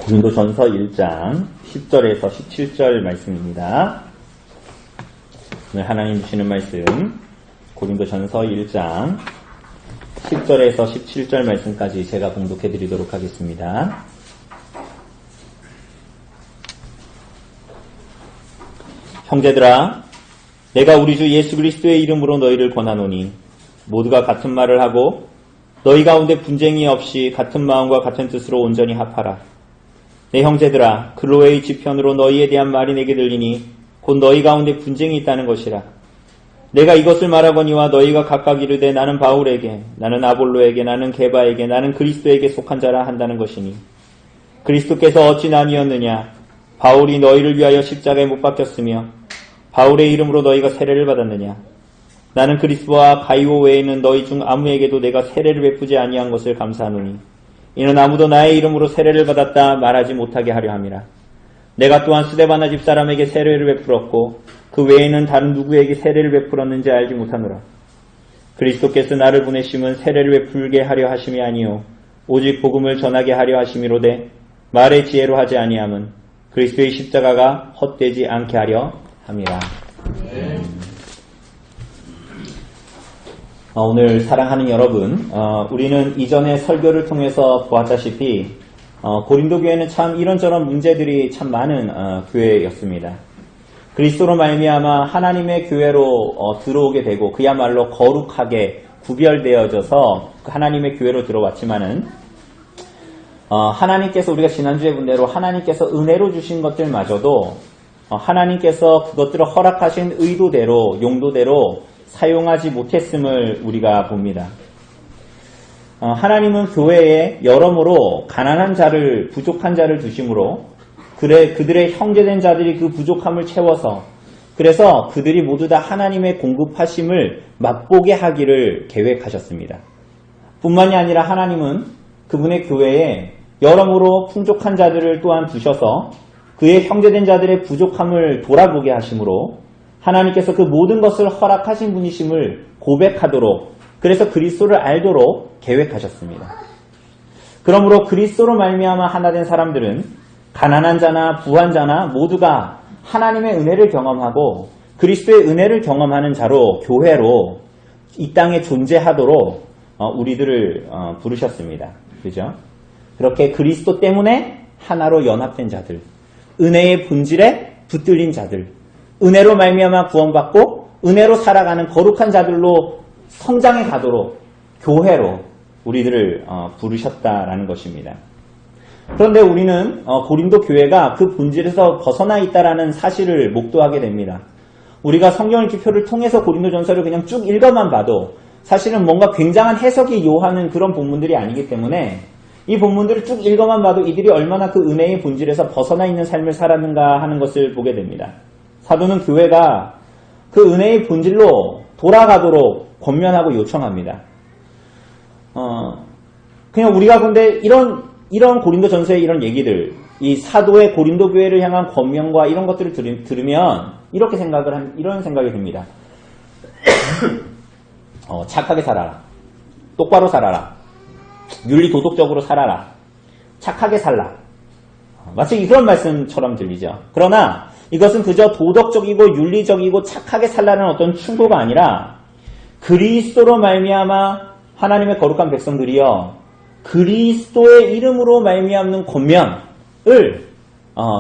고린도전서 1장 10절에서 17절 말씀입니다. 오늘 하나님 주시는 말씀 고린도전서 1장 10절에서 17절 말씀까지 제가 봉독해 드리도록 하겠습니다. 형제들아, 내가 우리 주 예수 그리스도의 이름으로 너희를 권하노니 모두가 같은 말을 하고 너희 가운데 분쟁이 없이 같은 마음과 같은 뜻으로 온전히 합하라. 내 형제들아, 클로에의 지편으로 너희에 대한 말이 내게 들리니 곧 너희 가운데 분쟁이 있다는 것이라. 내가 이것을 말하거니와 너희가 각각 이르되 나는 바울에게, 나는 아볼로에게, 나는 게바에게, 나는 그리스도에게 속한 자라 한다는 것이니 그리스도께서 어찌 나뉘었느냐? 바울이 너희를 위하여 십자가에 못 박혔으며 바울의 이름으로 너희가 세례를 받았느냐? 나는 그리스도와 가이오 외에는 너희 중 아무에게도 내가 세례를 베푸지 아니한 것을 감사하노니 이는 아무도 나의 이름으로 세례를 받았다 말하지 못하게 하려 함이라. 내가 또한 스데바나 집사람에게 세례를 베풀었고 그 외에는 다른 누구에게 세례를 베풀었는지 알지 못하노라. 그리스도께서 나를 보내심은 세례를 베풀게 하려 하심이 아니요 오직 복음을 전하게 하려 하심이로되 말의 지혜로 하지 아니함은 그리스도의 십자가가 헛되지 않게 하려 함이라. 오늘 사랑하는 여러분, 우리는 이전의 설교를 통해서 보았다시피 고린도 교회는 참 이런저런 문제들이 참 많은 교회였습니다. 그리스도로 말미암아 하나님의 교회로 들어오게 되고 그야말로 거룩하게 구별되어져서 하나님의 교회로 들어왔지만은 하나님께서 우리가 지난주에 본 대로 하나님께서 은혜로 주신 것들마저도 하나님께서 그것들을 허락하신 의도대로 용도대로 사용하지 못했음을 우리가 봅니다. 하나님은 교회에 여러모로 가난한 자를, 부족한 자를 두심으로 그들의 형제된 자들이 그 부족함을 채워서 그래서 그들이 모두 다 하나님의 공급하심을 맛보게 하기를 계획하셨습니다. 뿐만이 아니라 하나님은 그분의 교회에 여러모로 풍족한 자들을 또한 두셔서 그의 형제된 자들의 부족함을 돌아보게 하심으로 하나님께서 그 모든 것을 허락하신 분이심을 고백하도록 그래서 그리스도를 알도록 계획하셨습니다. 그러므로 그리스도로 말미암아 하나 된 사람들은 가난한 자나 부한 자나 모두가 하나님의 은혜를 경험하고 그리스도의 은혜를 경험하는 자로 교회로 이 땅에 존재하도록 우리들을 부르셨습니다. 그죠? 그렇게 그리스도 때문에 하나로 연합된 자들, 은혜의 본질에 붙들린 자들, 은혜로 말미암아 구원받고 은혜로 살아가는 거룩한 자들로 성장해 가도록 교회로 우리들을 부르셨다라는 것입니다. 그런데 우리는 고린도 교회가 그 본질에서 벗어나 있다라는 사실을 목도하게 됩니다. 우리가 성경 읽기표를 통해서 고린도전서를 그냥 쭉 읽어만 봐도 사실은 뭔가 굉장한 해석이 요하는 그런 본문들이 아니기 때문에 이 본문들을 쭉 읽어만 봐도 이들이 얼마나 그 은혜의 본질에서 벗어나 있는 삶을 살았는가 하는 것을 보게 됩니다. 사도는 교회가 그 은혜의 본질로 돌아가도록 권면하고 요청합니다. 그냥 우리가 근데 이런 고린도 전서의 이런 얘기들, 이 사도의 고린도 교회를 향한 권면과 이런 것들을 들으면 이런 생각이 듭니다. 착하게 살아라. 똑바로 살아라. 윤리 도덕적으로 살아라. 착하게 살라. 마치 이런 말씀처럼 들리죠. 그러나 이것은 그저 도덕적이고 윤리적이고 착하게 살라는 어떤 충고가 아니라 그리스도로 말미암아 하나님의 거룩한 백성들이여 그리스도의 이름으로 말미암는 권면을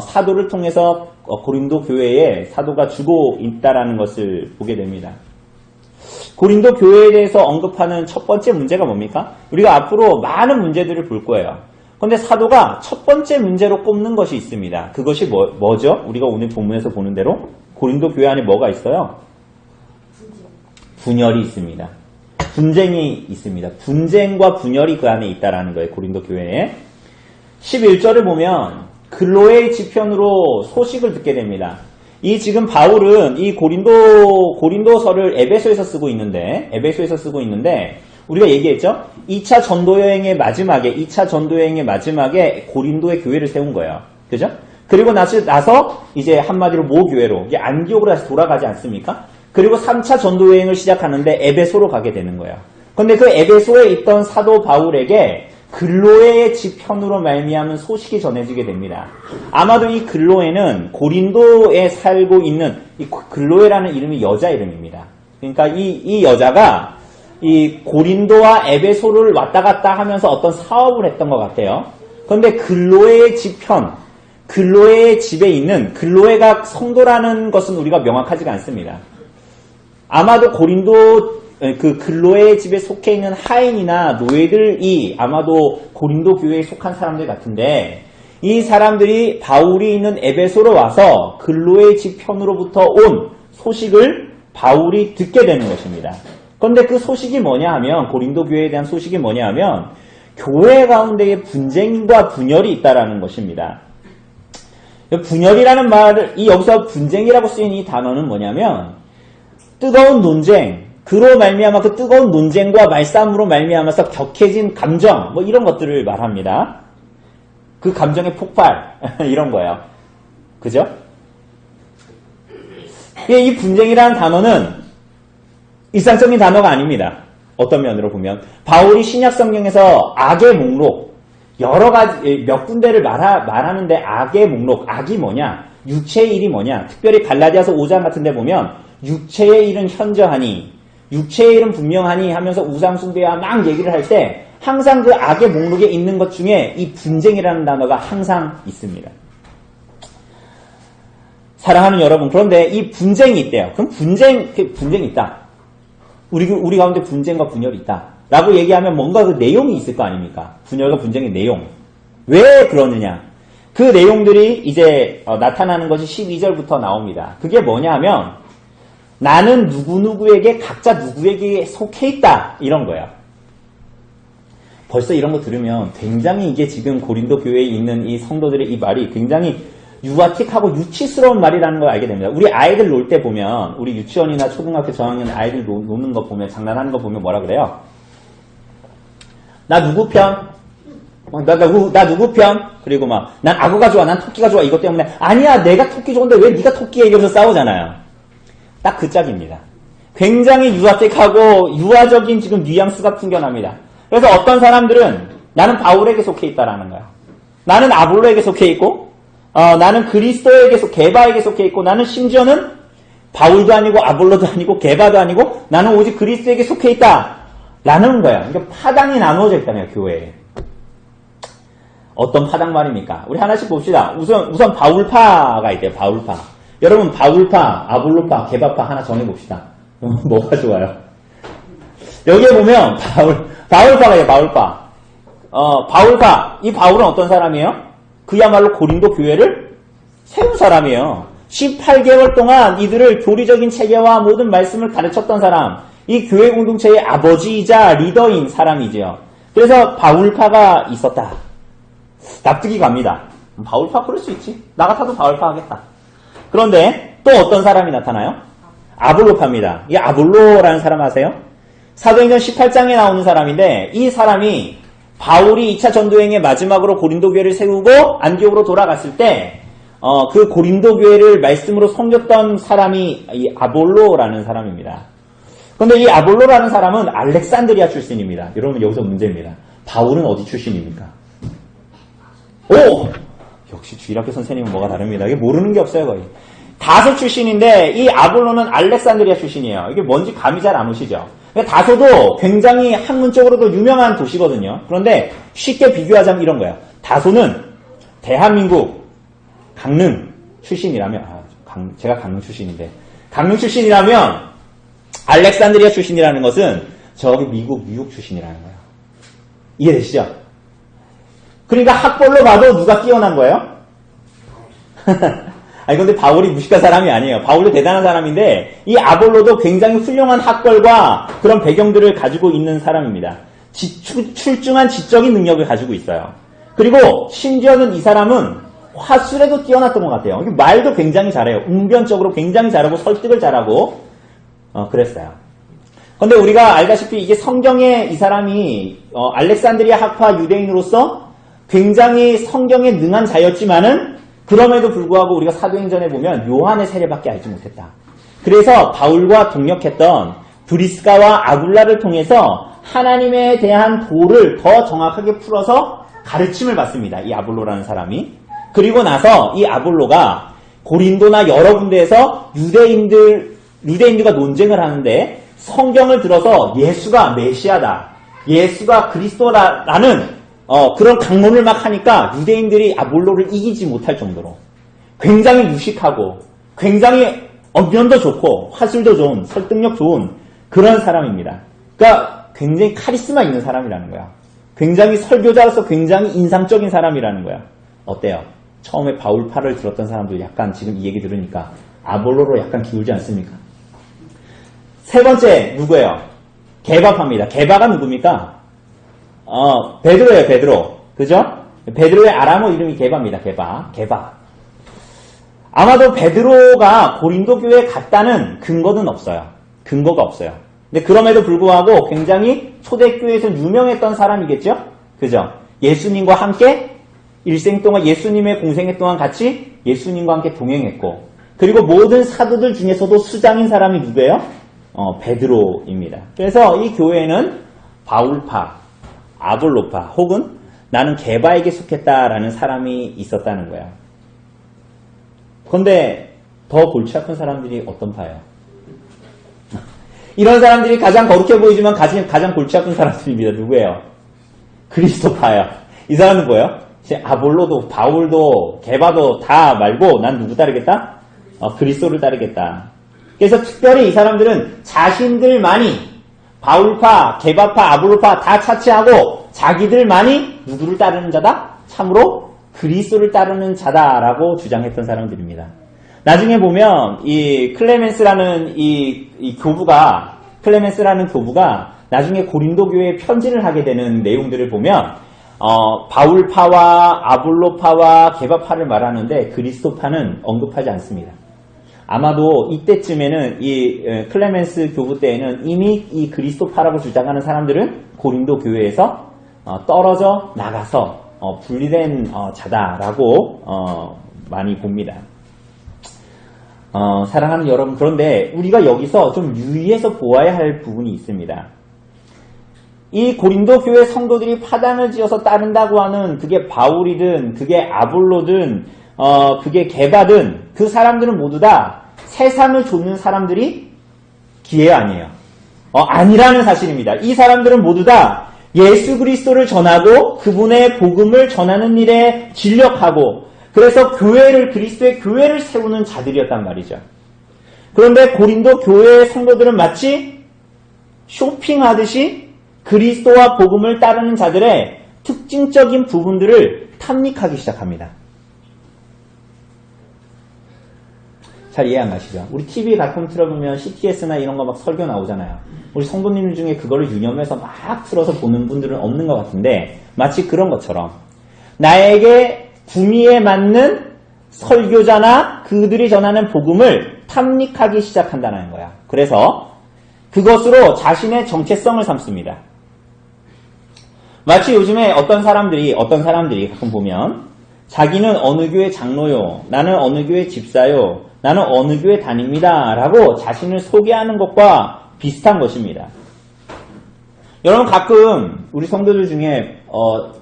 사도를 통해서 고린도 교회에 사도가 주고 있다라는 것을 보게 됩니다. 고린도 교회에 대해서 언급하는 첫 번째 문제가 뭡니까? 우리가 앞으로 많은 문제들을 볼 거예요. 그런데 사도가 첫 번째 문제로 꼽는 것이 있습니다. 그것이 뭐죠? 우리가 오늘 본문에서 보는 대로 고린도 교회 안에 뭐가 있어요? 분열이 있습니다. 분쟁이 있습니다. 분쟁과 분열이 그 안에 있다라는 거예요. 고린도 교회에. 11절을 보면 클로에의 지편으로 소식을 듣게 됩니다. 이 지금 바울은 이 고린도서를 에베소에서 쓰고 있는데 우리가 얘기했죠? 2차 전도 여행의 마지막에 고린도의 교회를 세운 거예요. 그죠? 그리고 나서 이제 한마디로 모교회로 이제 안디옥으로 다시 돌아가지 않습니까? 그리고 3차 전도 여행을 시작하는데 에베소로 가게 되는 거예요. 그런데 그 에베소에 있던 사도 바울에게 글로에의 집 편으로 말미암은 소식이 전해지게 됩니다. 아마도 이 글로에는 고린도에 살고 있는 이 글로에라는 이름이 여자 이름입니다. 그러니까 이 여자가 이 고린도와 에베소를 왔다 갔다 하면서 어떤 사업을 했던 것 같아요. 그런데 글로에의 집 편, 글로에의 집에 있는 글로에가 성도라는 것은 우리가 명확하지가 않습니다. 아마도 고린도 그 글로에의 집에 속해 있는 하인이나 노예들이 아마도 고린도 교회에 속한 사람들 같은데 이 사람들이 바울이 있는 에베소로 와서 글로에의 집 편으로부터 온 소식을 바울이 듣게 되는 것입니다. 그런데 그 소식이 뭐냐 하면 고린도 교회에 대한 소식이 뭐냐 하면 교회 가운데에 분쟁과 분열이 있다라는 것입니다. 분열이라는 말을 여기서 분쟁이라고 쓰인 이 단어는 뭐냐면 뜨거운 논쟁, 그로 말미암아 그 뜨거운 논쟁과 말싸움으로 말미암아서 격해진 감정 뭐 이런 것들을 말합니다. 그 감정의 폭발 이런 거예요. 그죠? 이 분쟁이라는 단어는 일상적인 단어가 아닙니다. 어떤 면으로 보면 바울이 신약 성경에서 악의 목록 여러 가지 몇 군데를 말하는데 악의 목록, 악이 뭐냐, 육체의 일이 뭐냐, 특별히 갈라디아서 5장 같은 데 보면 육체의 일은 현저하니 육체의 일은 분명하니 하면서 우상숭배와 막 얘기를 할 때 항상 그 악의 목록에 있는 것 중에 이 분쟁이라는 단어가 항상 있습니다. 사랑하는 여러분, 그런데 이 분쟁이 있대요. 그럼 분쟁이 있다. 우리 가운데 분쟁과 분열이 있다. 라고 얘기하면 뭔가 그 내용이 있을 거 아닙니까? 분열과 분쟁의 내용. 왜 그러느냐? 그 내용들이 이제 나타나는 것이 12절부터 나옵니다. 그게 뭐냐 하면 나는 누구누구에게 각자 누구에게 속해 있다. 이런 거예요. 벌써 이런 거 들으면 굉장히 이게 지금 고린도 교회에 있는 이 성도들의 이 말이 굉장히 유아틱하고 유치스러운 말이라는 걸 알게 됩니다. 우리 아이들 놀 때 보면 우리 유치원이나 초등학교 저학년 아이들 노는 거 보면 장난하는 거 보면 뭐라 그래요? 나 누구 편? 나 누구 편? 그리고 막 난 악어가 좋아, 난 토끼가 좋아 이것 때문에 아니야 내가 토끼 좋은데 왜 네가 토끼 얘기해서 싸우잖아요. 딱 그 짝입니다. 굉장히 유아틱하고 유아적인 지금 뉘앙스가 풍겨납니다. 그래서 어떤 사람들은 나는 바울에게 속해 있다라는 거야. 나는 아볼로에게 속해 있고 나는 그리스도에게 게바에게 속해 있고 나는 심지어는 바울도 아니고 아볼로도 아니고 게바도 아니고 나는 오직 그리스도에게 속해 있다. 라는 거야. 그러니까 파당이 나누어져 있다네요, 교회에. 어떤 파당 말입니까? 우리 하나씩 봅시다. 우선 바울파가 있대요, 바울파. 여러분, 바울파, 아볼로파, 게바파 하나 정해봅시다. 뭐가 좋아요? 여기에 보면, 바울파가 있어요, 바울파. 바울파. 이 바울은 어떤 사람이에요? 그야말로 고린도 교회를 세운 사람이에요. 18개월 동안 이들을 교리적인 체계와 모든 말씀을 가르쳤던 사람. 이 교회 공동체의 아버지이자 리더인 사람이지요. 그래서 바울파가 있었다. 납득이 갑니다. 바울파 그럴 수 있지. 나 같아도 바울파 하겠다. 그런데 또 어떤 사람이 나타나요? 아볼로파입니다. 이 아볼로라는 사람 아세요? 사도행전 18장에 나오는 사람인데 이 사람이 바울이 2차 전도행의 마지막으로 고린도 교회를 세우고 안디옥으로 돌아갔을 때 그 고린도 교회를 말씀으로 섬겼던 사람이 이 아볼로라는 사람입니다. 그런데 이 아볼로라는 사람은 알렉산드리아 출신입니다. 여러분 여기서 문제입니다. 바울은 어디 출신입니까? 오! 역시 주일학교 선생님은 뭐가 다릅니다. 이게 모르는 게 없어요 거의. 다소 출신인데 이 아볼로는 알렉산드리아 출신이에요. 이게 뭔지 감이 잘 안 오시죠? 다소도 굉장히 학문적으로도 유명한 도시거든요. 그런데 쉽게 비교하자면 이런 거예요. 다소는 대한민국 강릉 출신이라면 제가 강릉 출신인데 강릉 출신이라면 알렉산드리아 출신이라는 것은 저기 미국 뉴욕 출신이라는 거예요. 이해되시죠? 그러니까 학벌로 봐도 누가 뛰어난 거예요? 아니 근데 바울이 무식한 사람이 아니에요. 바울도 대단한 사람인데 이 아볼로도 굉장히 훌륭한 학벌과 그런 배경들을 가지고 있는 사람입니다. 출중한 지적인 능력을 가지고 있어요. 그리고 심지어는 이 사람은 화술에도 뛰어났던 것 같아요. 말도 굉장히 잘해요. 웅변적으로 굉장히 잘하고 설득을 잘하고 그랬어요. 근데 우리가 알다시피 이게 성경에 이 사람이 알렉산드리아 학파 유대인으로서 굉장히 성경에 능한 자였지만은 그럼에도 불구하고 우리가 사도행전에 보면 요한의 세례밖에 알지 못했다. 그래서 바울과 동역했던 브리스가와 아굴라를 통해서 하나님에 대한 도를 더 정확하게 풀어서 가르침을 받습니다. 이 아볼로라는 사람이. 그리고 나서 이 아볼로가 고린도나 여러 군데에서 유대인들과 논쟁을 하는데 성경을 들어서 예수가 메시아다, 예수가 그리스도라는 그런 강론을 막 하니까 유대인들이 아볼로를 이기지 못할 정도로 굉장히 유식하고 굉장히 언변도 좋고 화술도 좋은, 설득력 좋은 그런 사람입니다. 그러니까 굉장히 카리스마 있는 사람이라는 거야. 굉장히 설교자로서 굉장히 인상적인 사람이라는 거야. 어때요? 처음에 바울파를 들었던 사람들 약간 지금 이 얘기 들으니까 아볼로로 약간 기울지 않습니까? 세 번째 누구예요? 게바파입니다. 게바가 누굽니까? 베드로예요. 베드로. 그죠? 베드로의 아람어 이름이 게바입니다. 게바. 아마도 베드로가 고린도 교회에 갔다는 근거는 없어요. 근거가 없어요. 근데 그럼에도 불구하고 굉장히 초대교회에서 유명했던 사람이겠죠? 그죠? 예수님과 함께 일생 동안 예수님의 공생애 동안 같이 예수님과 함께 동행했고, 그리고 모든 사도들 중에서도 수장인 사람이 누구예요? 베드로입니다. 그래서 이 교회는 바울파, 아볼로파 혹은 나는 게바에게 속했다라는 사람이 있었다는 거예요. 그런데 더 골치 아픈 사람들이 어떤 파예요? 이런 사람들이 가장 거룩해 보이지만 가장 골치 아픈 사람들입니다. 누구예요? 그리스도파예요. 이 사람은 뭐예요? 아볼로도 바울도 게바도 다 말고 난 누구 따르겠다? 그리스도를 따르겠다. 그래서 특별히 이 사람들은 자신들만이 바울파, 게바파, 아볼로파 다 차치하고 자기들만이 누구를 따르는 자다? 참으로 그리스도를 따르는 자다라고 주장했던 사람들입니다. 나중에 보면 이 클레멘스라는 클레멘스라는 교부가 나중에 고린도 교회에 편지를 하게 되는 내용들을 보면 바울파와 아볼로파와 게바파를 말하는데 그리스도파는 언급하지 않습니다. 아마도 이때쯤에는 이 클레멘스 교부 때에는 이미 이 그리스도파라고 주장하는 사람들은 고린도 교회에서 떨어져 나가서 분리된 자다라고 많이 봅니다. 사랑하는 여러분, 그런데 우리가 여기서 좀 유의해서 보아야 할 부분이 있습니다. 이 고린도 교회 성도들이 파당을 지어서 따른다고 하는 그게 바울이든 그게 아볼로든 그게 게바든 그 사람들은 모두 다 세상을 좇는 사람들이 기회 아니에요. 아니라는 사실입니다. 이 사람들은 모두 다 예수 그리스도를 전하고 그분의 복음을 전하는 일에 진력하고 그래서 그리스도의 교회를 세우는 자들이었단 말이죠. 그런데 고린도 교회의 성도들은 마치 쇼핑하듯이 그리스도와 복음을 따르는 자들의 특징적인 부분들을 탐닉하기 시작합니다. 잘 이해 안 가시죠? 우리 TV 가끔 틀어보면 CTS나 이런 거 막 설교 나오잖아요. 우리 성도님들 중에 그거를 유념해서 막 틀어서 보는 분들은 없는 것 같은데 마치 그런 것처럼 나에게 구미에 맞는 설교자나 그들이 전하는 복음을 탐닉하기 시작한다는 거야. 그래서 그것으로 자신의 정체성을 삼습니다. 마치 요즘에 어떤 사람들이 가끔 보면 자기는 어느 교회 장로요, 나는 어느 교회 집사요, 나는 어느 교회 다닙니다 라고 자신을 소개하는 것과 비슷한 것입니다. 여러분 가끔 우리 성도들 중에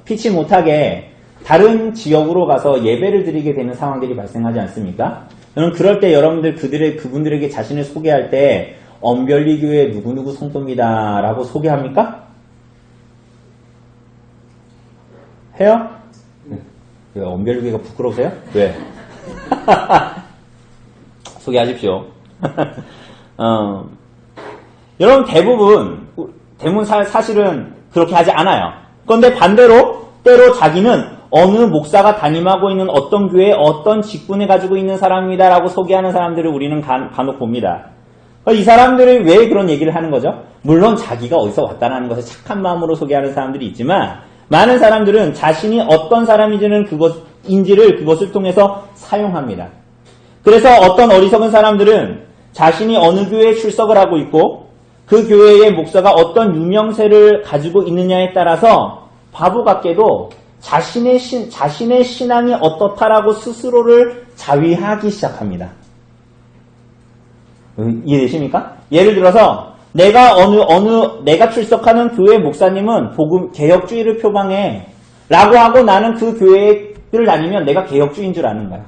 피치 못하게 다른 지역으로 가서 예배를 드리게 되는 상황들이 발생하지 않습니까? 여러분 그럴 때 여러분들 그분들에게 자신을 소개할 때 언별리 교회 누구누구 성도입니다 라고 소개합니까? 해요? 왜 언별리 교회가 부끄러우세요? 왜? 소개하십시오. 여러분 대부분 사실은 그렇게 하지 않아요. 그런데 반대로 때로 자기는 어느 목사가 담임하고 있는 어떤 교회에 어떤 직분을 가지고 있는 사람입니다 라고 소개하는 사람들을 우리는 간혹 봅니다. 이 사람들이 왜 그런 얘기를 하는 거죠? 물론 자기가 어디서 왔다는 것을 착한 마음으로 소개하는 사람들이 있지만 많은 사람들은 자신이 어떤 사람인지를 그것을 통해서 사용합니다. 그래서 어떤 어리석은 사람들은 자신이 어느 교회에 출석을 하고 있고 그 교회의 목사가 어떤 유명세를 가지고 있느냐에 따라서 바보 같게도 자신의 신앙이 어떻다라고 스스로를 자위하기 시작합니다. 이해되십니까? 예를 들어서 내가 출석하는 교회 목사님은 복음, 개혁주의를 표방해. 라고 하고 나는 그 교회를 다니면 내가 개혁주의인 줄 아는 거야.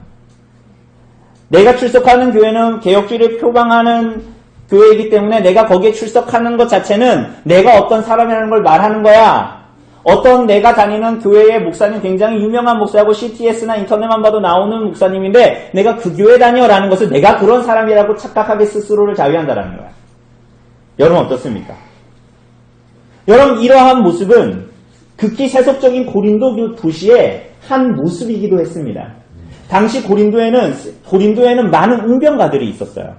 내가 출석하는 교회는 개혁주의를 표방하는 교회이기 때문에 내가 거기에 출석하는 것 자체는 내가 어떤 사람이라는 걸 말하는 거야. 어떤 내가 다니는 교회의 목사님 굉장히 유명한 목사고 CTS나 인터넷만 봐도 나오는 목사님인데 내가 그 교회 다녀라는 것을 내가 그런 사람이라고 착각하게 스스로를 자위한다라는 거야. 여러분 어떻습니까? 여러분 이러한 모습은 극히 세속적인 고린도 도시의 한 모습이기도 했습니다. 당시 고린도에는 많은 웅변가들이 있었어요.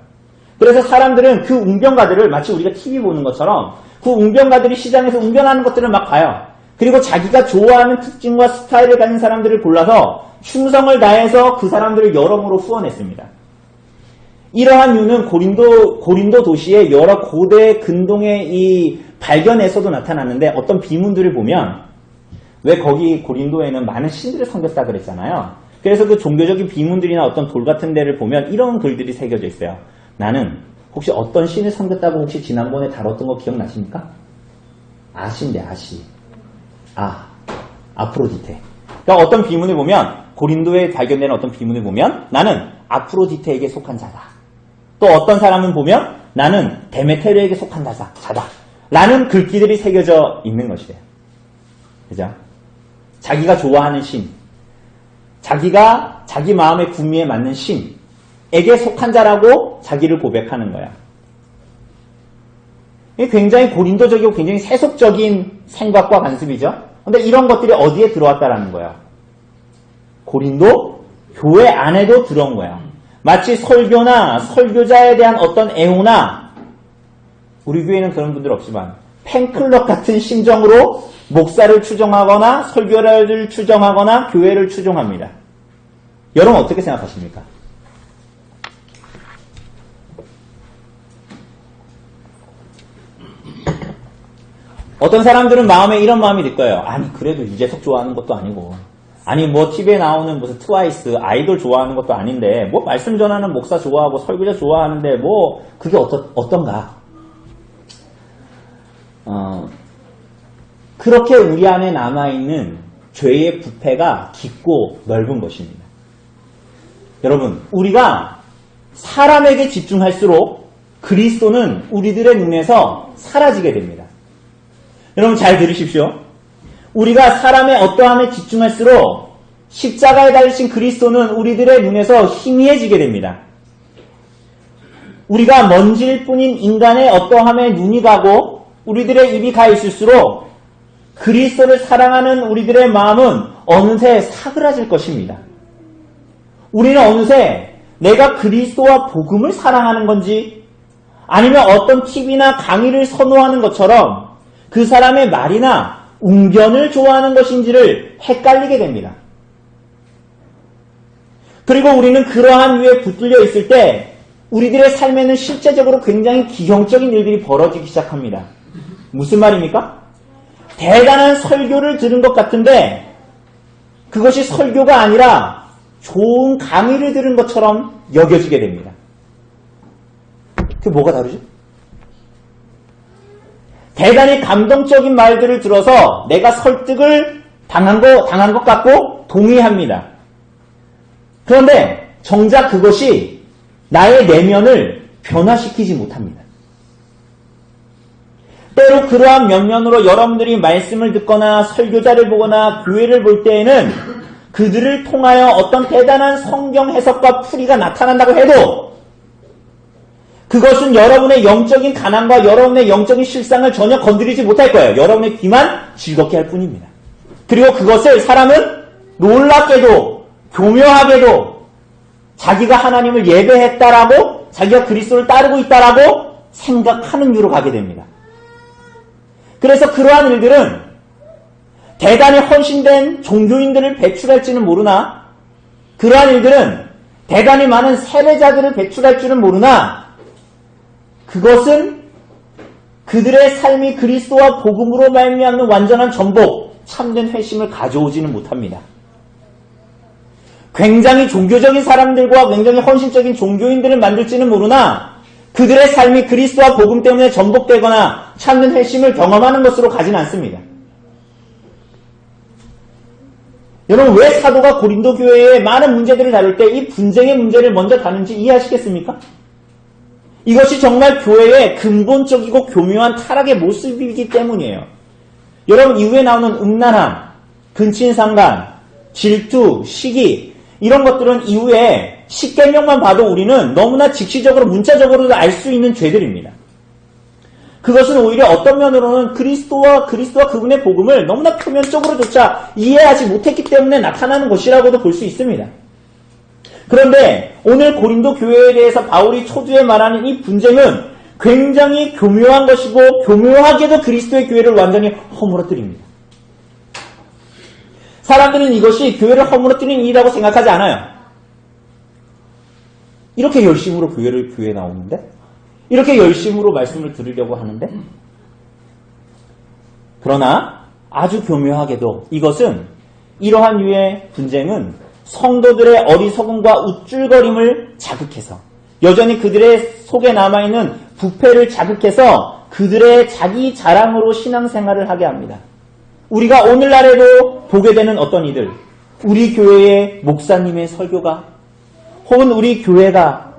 그래서 사람들은 그 웅변가들을 마치 우리가 TV 보는 것처럼 그 웅변가들이 시장에서 웅변하는 것들을 막 봐요. 그리고 자기가 좋아하는 특징과 스타일을 가진 사람들을 골라서 충성을 다해서 그 사람들을 여러모로 후원했습니다. 이러한 이유는 고린도 도시의 여러 고대 근동의 이 발견에서도 나타났는데 어떤 비문들을 보면 왜 거기 고린도에는 많은 신들을 섬겼다 그랬잖아요. 그래서 그 종교적인 비문들이나 어떤 돌 같은 데를 보면 이런 글들이 새겨져 있어요. 나는 혹시 어떤 신을 섬겼다고 혹시 지난번에 다뤘던 거 기억나십니까? 아시인데 아시. 아프로디테. 그러니까 어떤 비문을 보면 고린도에 발견되는 어떤 비문을 보면 나는 아프로디테에게 속한 자다. 또 어떤 사람은 보면 나는 데메테르에게 속한 자다. 라는 글귀들이 새겨져 있는 것이에요. 그죠? 자기가 좋아하는 신, 자기가 자기 마음의 구미에 맞는 신에게 속한 자라고 자기를 고백하는 거야. 이게 굉장히 고린도적이고 굉장히 세속적인 생각과 관습이죠. 근데 이런 것들이 어디에 들어왔다라는 거야? 고린도 교회 안에도 들어온 거야. 마치 설교나 설교자에 대한 어떤 애호나 우리 교회는 그런 분들 없지만 팬클럽 같은 심정으로 목사를 추종하거나 설교를 추종하거나 교회를 추종합니다. 여러분 어떻게 생각하십니까? 어떤 사람들은 마음에 이런 마음이 들 거예요. 아니 그래도 유재석 좋아하는 것도 아니고 아니 뭐 TV에 나오는 무슨 트와이스 아이돌 좋아하는 것도 아닌데 뭐 말씀 전하는 목사 좋아하고 설교자 좋아하는데 뭐 그게 어떤가? 그렇게 우리 안에 남아있는 죄의 부패가 깊고 넓은 것입니다. 여러분 우리가 사람에게 집중할수록 그리스도는 우리들의 눈에서 사라지게 됩니다. 여러분 잘 들으십시오. 우리가 사람의 어떠함에 집중할수록 십자가에 달리신 그리스도는 우리들의 눈에서 희미해지게 됩니다. 우리가 먼지일 뿐인 인간의 어떠함에 눈이 가고 우리들의 입이 가 있을수록 그리스도를 사랑하는 우리들의 마음은 어느새 사그라질 것입니다. 우리는 어느새 내가 그리스도와 복음을 사랑하는 건지 아니면 어떤 TV나 강의를 선호하는 것처럼 그 사람의 말이나 웅변을 좋아하는 것인지를 헷갈리게 됩니다. 그리고 우리는 그러한 위에 붙들려 있을 때 우리들의 삶에는 실제적으로 굉장히 기형적인 일들이 벌어지기 시작합니다. 무슨 말입니까? 대단한 설교를 들은 것 같은데 그것이 설교가 아니라 좋은 강의를 들은 것처럼 여겨지게 됩니다. 그게 뭐가 다르죠? 대단히 감동적인 말들을 들어서 내가 설득을 당한 것 같고 동의합니다. 그런데 정작 그것이 나의 내면을 변화시키지 못합니다. 때로 그러한 면면으로 여러분들이 말씀을 듣거나 설교자를 보거나 교회를 볼 때에는 그들을 통하여 어떤 대단한 성경 해석과 풀이가 나타난다고 해도 그것은 여러분의 영적인 가난과 여러분의 영적인 실상을 전혀 건드리지 못할 거예요. 여러분의 귀만 즐겁게 할 뿐입니다. 그리고 그것을 사람은 놀랍게도 교묘하게도 자기가 하나님을 예배했다라고 자기가 그리스도를 따르고 있다라고 생각하는 이유로 가게 됩니다. 그래서 그러한 일들은 대단히 헌신된 종교인들을 배출할지는 모르나 그러한 일들은 대단히 많은 세례자들을 배출할 줄은 모르나 그것은 그들의 삶이 그리스도와 복음으로 말미암는 완전한 전복, 참된 회심을 가져오지는 못합니다. 굉장히 종교적인 사람들과 굉장히 헌신적인 종교인들을 만들지는 모르나 그들의 삶이 그리스도와 복음 때문에 전복되거나 참된 회심을 경험하는 것으로 가진 않습니다. 여러분, 왜 사도가 고린도 교회의 많은 문제들을 다룰 때 이 분쟁의 문제를 먼저 다룬지 이해하시겠습니까? 이것이 정말 교회의 근본적이고 교묘한 타락의 모습이기 때문이에요. 여러분, 이후에 나오는 음란함, 근친상간, 질투, 시기, 이런 것들은 이후에 십계명만 봐도 우리는 너무나 직시적으로 문자적으로도 알 수 있는 죄들입니다. 그것은 오히려 어떤 면으로는 그리스도와 그분의 복음을 너무나 표면적으로조차 이해하지 못했기 때문에 나타나는 것이라고도 볼 수 있습니다. 그런데 오늘 고린도 교회에 대해서 바울이 초두에 말하는 이 분쟁은 굉장히 교묘한 것이고 교묘하게도 그리스도의 교회를 완전히 허물어뜨립니다. 사람들은 이것이 교회를 허물어뜨리는 일이라고 생각하지 않아요. 이렇게 열심으로 교회에 나오는데? 이렇게 열심으로 말씀을 들으려고 하는데? 그러나 아주 교묘하게도 이것은 이러한 유의 분쟁은 성도들의 어리석음과 우쭐거림을 자극해서 여전히 그들의 속에 남아있는 부패를 자극해서 그들의 자기 자랑으로 신앙생활을 하게 합니다. 우리가 오늘날에도 보게 되는 어떤 이들, 우리 교회의 목사님의 설교가 혹은 우리 교회가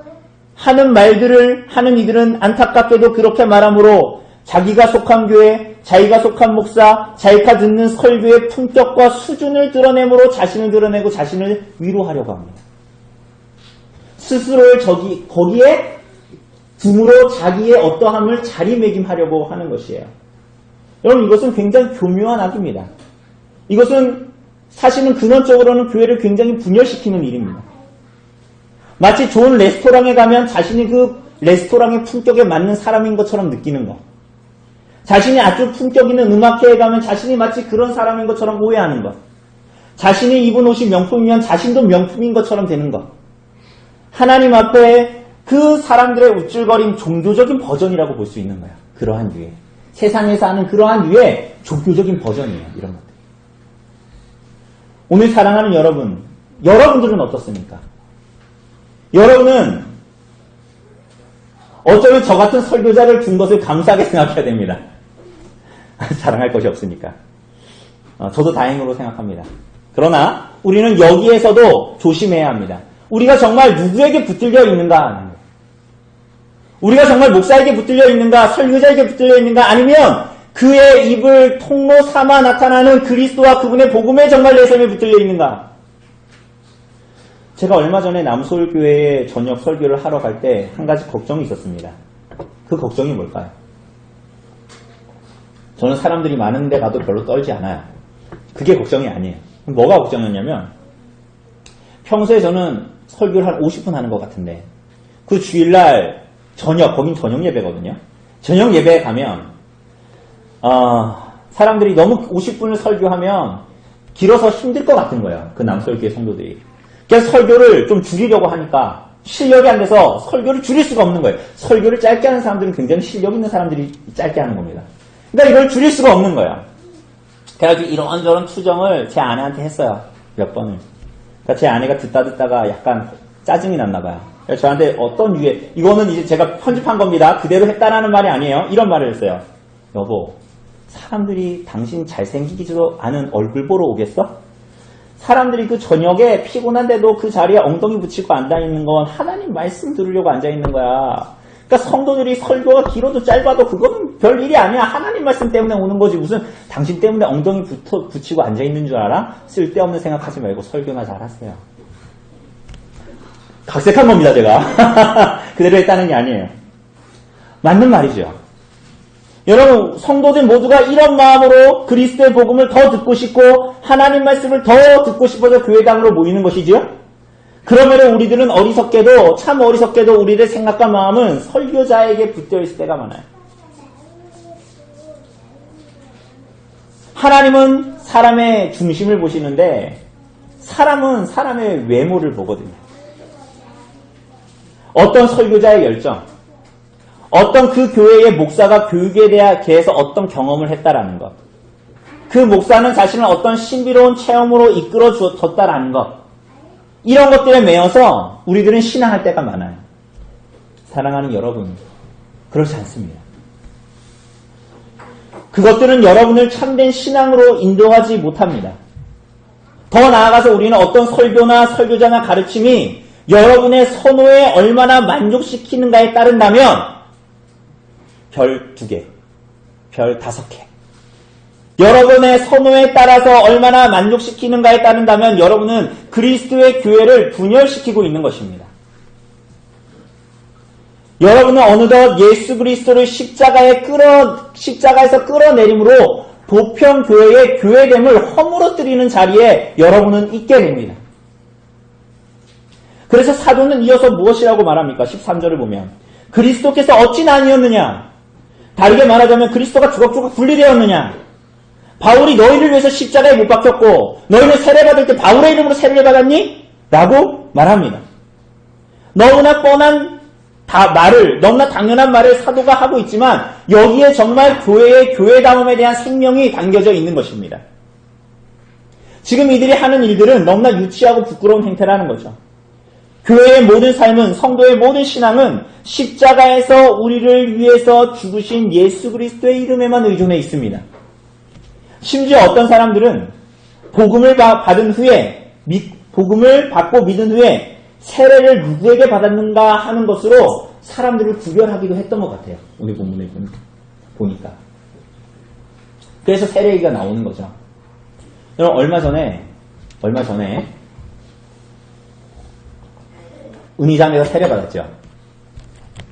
하는 말들을 하는 이들은 안타깝게도 그렇게 말하므로 자기가 속한 교회, 자기가 속한 목사, 자기가 듣는 설교의 품격과 수준을 드러내므로 자신을 드러내고 자신을 위로하려고 합니다. 스스로를 거기에 둠으로 자기의 어떠함을 자리매김하려고 하는 것이에요. 여러분, 이것은 굉장히 교묘한 악입니다. 이것은 사실은 근원적으로는 교회를 굉장히 분열시키는 일입니다. 마치 좋은 레스토랑에 가면 자신이 그 레스토랑의 품격에 맞는 사람인 것처럼 느끼는 것. 자신이 아주 품격 있는 음악회에 가면 자신이 마치 그런 사람인 것처럼 오해하는 것. 자신이 입은 옷이 명품이면 자신도 명품인 것처럼 되는 것. 하나님 앞에 그 사람들의 우쭐거림 종교적인 버전이라고 볼 수 있는 거야. 그러한 유의. 세상에서 하는 그러한 유의 종교적인 버전이에요. 이런 것들. 오늘 사랑하는 여러분들은 어떻습니까? 여러분은 어쩌면 저 같은 설교자를 준 것을 감사하게 생각해야 됩니다. 자랑할 것이 없으니까. 저도 다행으로 생각합니다. 그러나 우리는 여기에서도 조심해야 합니다. 우리가 정말 누구에게 붙들려 있는가? 우리가 정말 목사에게 붙들려 있는가? 설교자에게 붙들려 있는가? 아니면 그의 입을 통로 삼아 나타나는 그리스도와 그분의 복음에 정말 내 삶에 붙들려 있는가? 제가 얼마 전에 남소울교회에 저녁 설교를 하러 갈 때 한 가지 걱정이 있었습니다. 그 걱정이 뭘까요? 저는 사람들이 많은 데 가도 별로 떨지 않아요. 그게 걱정이 아니에요. 뭐가 걱정이었냐면 평소에 저는 설교를 한 50분 하는 것 같은데 그 주일날 거긴 저녁 예배거든요. 저녁 예배에 가면 사람들이 너무 50분을 설교하면 길어서 힘들 것 같은 거예요. 그 남소울교회 성도들이. 그래서 설교를 좀 줄이려고 하니까 실력이 안 돼서 설교를 줄일 수가 없는 거예요. 설교를 짧게 하는 사람들은 굉장히 실력 있는 사람들이 짧게 하는 겁니다. 그러니까 이걸 줄일 수가 없는 거예요. 그래가지고 이런저런 투정을 제 아내한테 했어요. 몇 번을. 그러니까 제 아내가 듣다가 약간 짜증이 났나 봐요. 그래서 저한테 어떤 유의, 이거는 이제 제가 편집한 겁니다. 그대로 했다라는 말이 아니에요. 이런 말을 했어요. 여보, 사람들이 당신 잘생기지도 않은 얼굴 보러 오겠어? 사람들이 그 저녁에 피곤한데도 그 자리에 엉덩이 붙이고 앉아있는 건 하나님 말씀 들으려고 앉아있는 거야. 그러니까 성도들이 설교가 길어도 짧아도 그거는 별 일이 아니야. 하나님 말씀 때문에 오는 거지. 무슨 당신 때문에 엉덩이 붙이고 앉아있는 줄 알아? 쓸데없는 생각하지 말고 설교나 잘하세요. 각색한 겁니다, 제가. 그대로 했다는 게 아니에요. 맞는 말이죠. 여러분, 성도들 모두가 이런 마음으로 그리스도의 복음을 더 듣고 싶고 하나님 말씀을 더 듣고 싶어서 교회당으로 모이는 것이지요. 그러면 우리들은 참 어리석게도 우리의 생각과 마음은 설교자에게 붙어 있을 때가 많아요. 하나님은 사람의 중심을 보시는데 사람은 사람의 외모를 보거든요. 어떤 설교자의 열정, 어떤 그 교회의 목사가 교육에 대해서 어떤 경험을 했다라는 것, 그 목사는 자신을 어떤 신비로운 체험으로 이끌어 줬다라는 것, 이런 것들에 매여서 우리들은 신앙할 때가 많아요. 사랑하는 여러분, 그렇지 않습니다. 그것들은 여러분을 참된 신앙으로 인도하지 못합니다. 더 나아가서 우리는 어떤 설교나 설교자나 가르침이 여러분의 선호에 얼마나 만족시키는가에 따른다면 별 2개, 별 5개. 여러분의 선호에 따라서 얼마나 만족시키는가에 따른다면 여러분은 그리스도의 교회를 분열시키고 있는 것입니다. 여러분은 어느덧 예수 그리스도를 십자가에서 끌어내림으로 보편교회의 교회됨을 허물어뜨리는 자리에 여러분은 있게 됩니다. 그래서 사도는 이어서 무엇이라고 말합니까? 13절을 보면 그리스도께서 어찌 나뉘었느냐? 다르게 말하자면 그리스도가 조각조각 분리되었느냐? 바울이 너희를 위해서 십자가에 못 박혔고 너희는 세례받을 때 바울의 이름으로 세례를 받았니? 라고 말합니다. 너무나 당연한 말을 사도가 하고 있지만 여기에 정말 교회의 교회다움에 대한 생명이 담겨져 있는 것입니다. 지금 이들이 하는 일들은 너무나 유치하고 부끄러운 행태라는 거죠. 교회의 모든 삶은, 성도의 모든 신앙은 십자가에서 우리를 위해서 죽으신 예수 그리스도의 이름에만 의존해 있습니다. 심지어 어떤 사람들은 복음을 받고 믿은 후에 세례를 누구에게 받았는가 하는 것으로 사람들을 구별하기도 했던 것 같아요. 오늘 본문에 보니까. 그래서 세례 얘기가 나오는 거죠. 여러분 얼마 전에 은희자매가 세례 받았죠.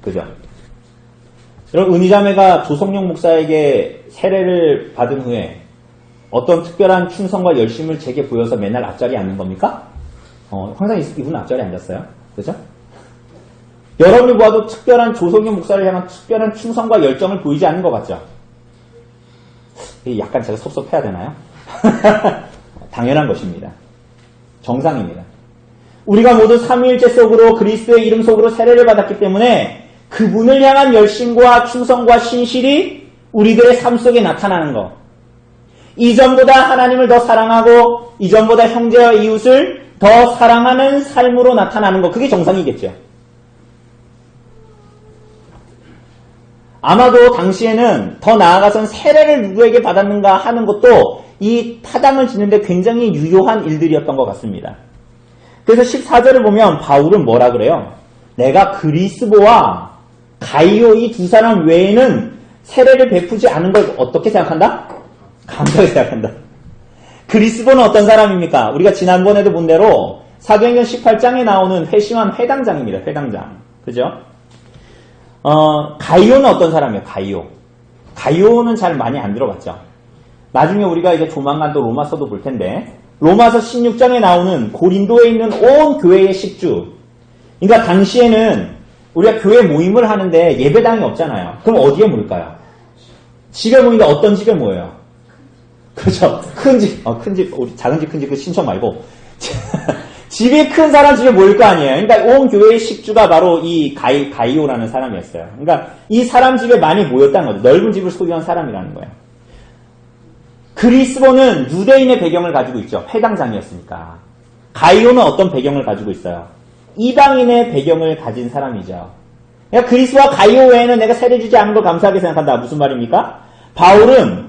그죠? 여러분 은희자매가 조성용 목사에게 세례를 받은 후에 어떤 특별한 충성과 열심을 제게 보여서 맨날 앞자리에 앉는 겁니까? 항상 이분 앞자리에 앉았어요. 그죠? 여러분이 보아도 특별한 조성용 목사를 향한 특별한 충성과 열정을 보이지 않는 것 같죠? 약간 제가 섭섭해야 되나요? 당연한 것입니다. 정상입니다. 우리가 모두 삼위일체 속으로 그리스도의 이름 속으로 세례를 받았기 때문에 그분을 향한 열심과 충성과 신실이 우리들의 삶 속에 나타나는 것. 이전보다 하나님을 더 사랑하고 이전보다 형제와 이웃을 더 사랑하는 삶으로 나타나는 것. 그게 정상이겠죠. 아마도 당시에는 더 나아가선 세례를 누구에게 받았는가 하는 것도 이 타당을 짓는데 굉장히 유효한 일들이었던 것 같습니다. 그래서 14절을 보면 바울은 뭐라 그래요? 내가 그리스보와 가이오 이 두 사람 외에는 세례를 베푸지 않은 걸 어떻게 생각한다? 감사하게 생각한다. 그리스보는 어떤 사람입니까? 우리가 지난번에도 본 대로 사도행전 18장에 나오는 회심한 회당장입니다. 회당장. 그죠? 가이오는 어떤 사람이에요? 가이오는 잘 많이 안 들어봤죠. 나중에 우리가 이제 조만간 또 로마서도 볼 텐데 로마서 16장에 나오는 고린도에 있는 온 교회의 식주. 그러니까 당시에는 우리가 교회 모임을 하는데 예배당이 없잖아요. 그럼 어디에 모일까요? 집에 모이는데 어떤 집에 모여요? 그렇죠. 큰 집, 우리 작은 집, 큰 집, 그 신청 말고. 집이 큰 사람 집에 모일 거 아니에요. 그러니까 온 교회의 식주가 바로 이 가이오라는 사람이었어요. 그러니까 이 사람 집에 많이 모였다는 거죠. 넓은 집을 소유한 사람이라는 거예요. 그리스보는 유대인의 배경을 가지고 있죠. 회당장이었으니까. 가이오는 어떤 배경을 가지고 있어요? 이방인의 배경을 가진 사람이죠. 그러니까 그리스도와 가이오 외에는 내가 세례 주지 않은 걸 감사하게 생각한다. 무슨 말입니까? 바울은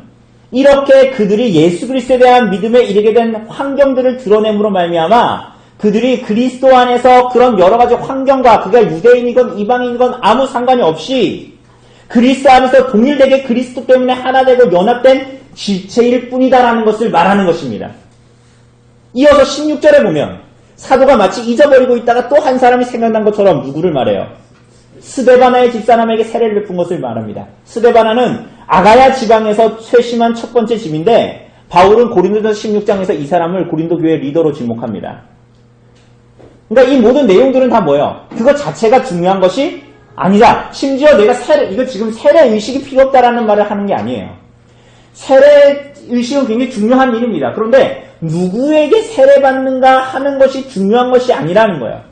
이렇게 그들이 예수 그리스도에 대한 믿음에 이르게 된 환경들을 드러냄으로 말미암아 그들이 그리스도 안에서 그런 여러 가지 환경과 그가 유대인이건 이방인이건 아무 상관이 없이 그리스도 안에서 동일되게 그리스도 때문에 하나 되고 연합된 지체일 뿐이다라는 것을 말하는 것입니다. 이어서 16절에 보면 사도가 마치 잊어버리고 있다가 또 한 사람이 생각난 것처럼 누구를 말해요? 스데바나의 집사람에게 세례를 베푼 것을 말합니다. 스데바나는 아가야 지방에서 쇄심한 첫 번째 집인데 바울은 고린도전서 16장에서 이 사람을 고린도 교회 리더로 지목합니다. 그러니까 이 모든 내용들은 다 뭐예요? 그것 자체가 중요한 것이 아니다. 심지어 내가 이거 지금 세례 의식이 필요 없다라는 말을 하는 게 아니에요. 세례 의식은 굉장히 중요한 일입니다. 그런데 누구에게 세례받는가 하는 것이 중요한 것이 아니라는 거예요.